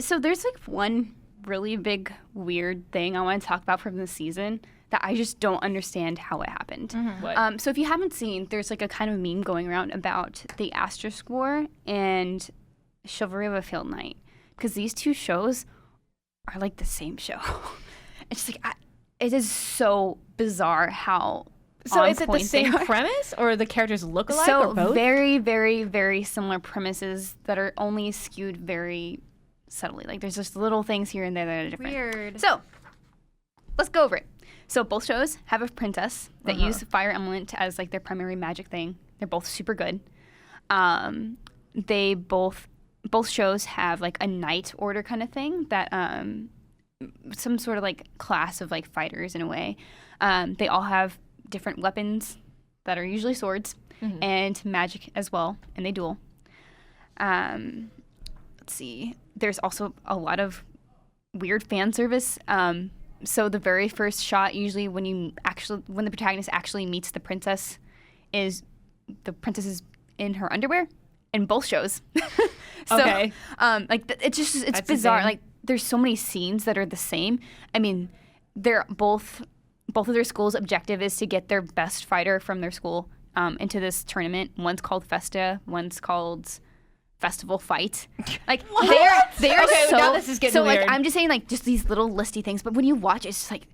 So there's like one really big weird thing I want to talk about from this season that I just don't understand how it happened. What? So if you haven't seen, there's like a kind of meme going around about the Asterisk War and Chivalry of a Failed Knight, because these two shows are like the same show. It's just like it is so bizarre how. So is it the same premise, or the characters look alike, or both? Very, very, very similar premises that are only skewed very subtly. Like there's just little things here and there that are different. Weird. So let's go over it. So both shows have a princess that use fire element as like their primary magic thing. They're both super good. They both shows have like a knight order kind of thing that some sort of like class of like fighters in a way. They all have different weapons that are usually swords and magic as well, and they duel. Let's see. There's also a lot of weird fan service. So the very first shot, usually when the protagonist actually meets the princess, is the princess is in her underwear in both shows. So, okay. It's bizarre. Like there's so many scenes that are the same. I mean, they're both of their school's objective is to get their best fighter from their school into this tournament. One's called Festa, one's called Festival Fight. Like they are okay, so. now this is getting so weird. like I'm just saying like just these little listy things, but when you watch it, it's just like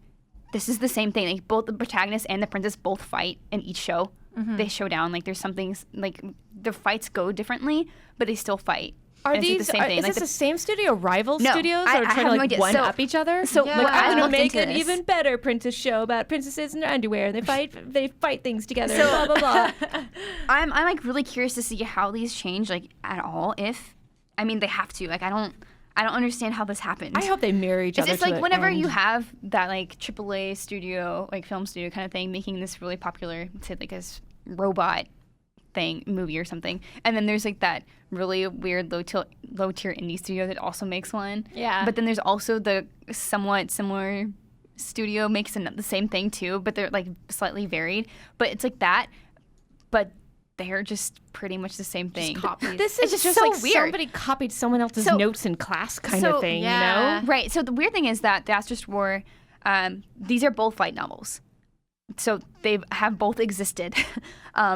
this is the same thing. Like both the protagonist and the princess both fight in each show. They show down like there's something like the fights go differently, but they still fight. Are these these the same thing? is like this the same studio, rival studios, I or trying have to no like idea. one So- up each other? so Yeah. what like I I'm gonna looked make into an this- even better princess show about princesses in their underwear. They fight things together. So- blah blah blah. I'm like really curious to see how these change like at all. If I mean they have to. Like I don't understand how this happened. I hope they mirror each other. It's to like the whenever end. you have that like AAA studio, like film studio kind of thing, making this really popular, say like this robot thing movie or something, and then there's like that really weird low tier indie studio that also makes one. Yeah. But then there's also the somewhat similar studio makes the same thing too, but they're like slightly varied. But it's like that, but they're just pretty much the same thing. This is It's just so like weird. somebody copied someone else's So- notes in class kind so- of thing, yeah. you know? Right. So the weird thing is that the Asterisk War, these are both light novels. So they have both existed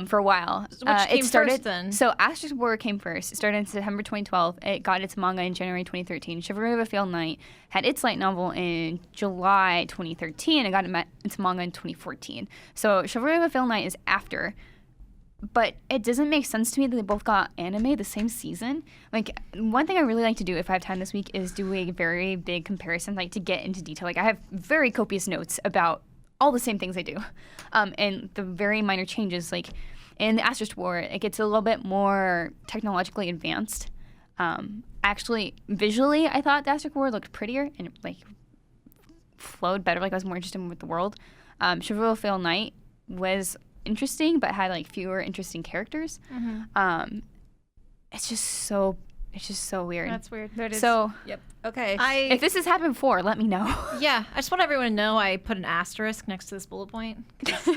for a while. Which came first then? So Asterisk War came first. It started in September 2012. It got its manga in January 2013. Chivalry of a Failed Knight had its light novel in July 2013. It got its manga in 2014. So Chivalry of a Failed Knight is after. But it doesn't make sense to me that they both got anime the same season. Like, one thing I really like to do if I have time this week is do a very big comparison, like to get into detail. Like, I have very copious notes about all the same things they do. And the very minor changes, like in the Asterisk War, it gets a little bit more technologically advanced. Actually, visually, I thought the Asterisk War looked prettier and like flowed better. Like I was more interested with the world. Chivalry of a Failed Knight was interesting, but had like fewer interesting characters. It's just so weird. That's weird. There it is. So Yep. Okay. if this has happened before, let me know. Yeah, I just want everyone to know I put an asterisk next to this bullet point. 'Cause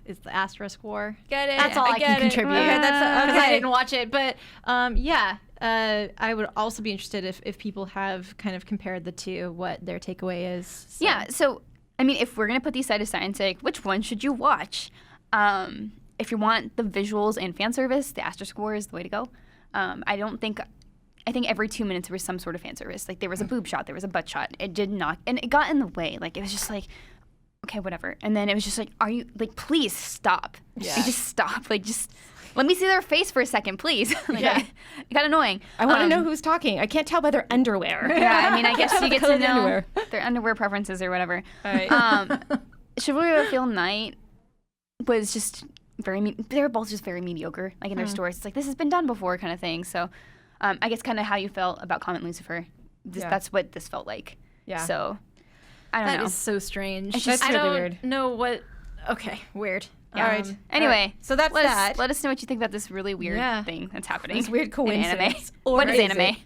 it's the Asterisk War. Get it. That's all I can get it. contribute. Okay, that's Because I okay. didn't watch it. But yeah, I would also be interested if people have kind of compared the two, what their takeaway is. So. Yeah, so I mean, if we're gonna put these side to side and say, like, which one should you watch? If you want the visuals and fan service, the Asterisk War is the way to go. I think every 2 minutes there was some sort of fan service. Like there was a boob shot, there was a butt shot. It did not, and it got in the way. Like it was just like, okay, whatever. And then it was just like, are you like, please stop? Yeah. Like, just stop. Like just let me see their face for a second, please. Like, Yeah. it got annoying. I want to know who's talking. I can't tell by their underwear. Yeah, I mean, I guess tell you the get color to of the know underwear. their underwear preferences or whatever. All right. Chivalry of a Failed Knight was just they were both just very mediocre, like in their stories. It's like, this has been done before kind of thing. So I guess kind of how you felt about Comet Lucifer, Yeah. that's what this felt like. Yeah. So I don't That know. is so strange. It's just I really don't weird. know what. Okay, weird. Yeah. All right. Anyway, All right. So that's let that. Let us know what you think about this really weird Yeah. thing that's happening. This weird in anime. coincidence. Or What is is anime? it?